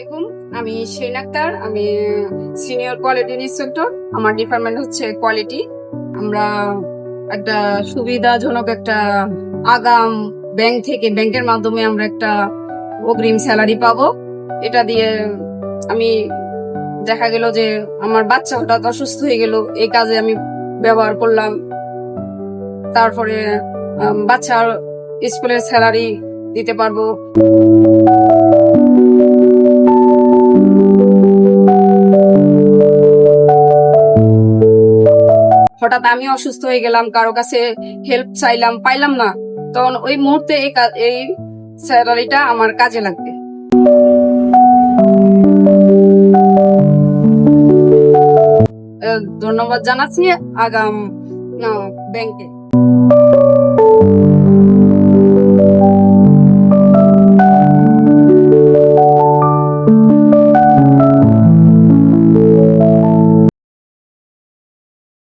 আলাইকুম। আমি শিরিন আক্তার। আমি সিনিয়র কোয়ালিটি ইন্সপেক্টর। আমার ডিপার্টমেন্ট হচ্ছে কোয়ালিটি। আমরা একটা সুবিধাজনক একটা আগাম ব্যাংকের মাধ্যমে আমরা একটা অগ্রিম স্যালারি পাবো। এটা দিয়ে আমি দেখা গেল যে আমার বাচ্চা হঠাৎ অসুস্থ হয়ে গেল, এই কাজে আমি ব্যবহার করলাম। তারপরে বাচ্চার স্কুলের স্যালারি দিতে পারবো। হঠাৎ আমি অসুস্থ হয়ে গেলাম, কারো কাছে হেল্প চাইলাম, পাইলাম না, তখন ওই মুহূর্তে এই স্যালারিটা আমার কাজে লাগবে। ধন্যবাদ জানাচ্ছি আগাম ব্যাংকে।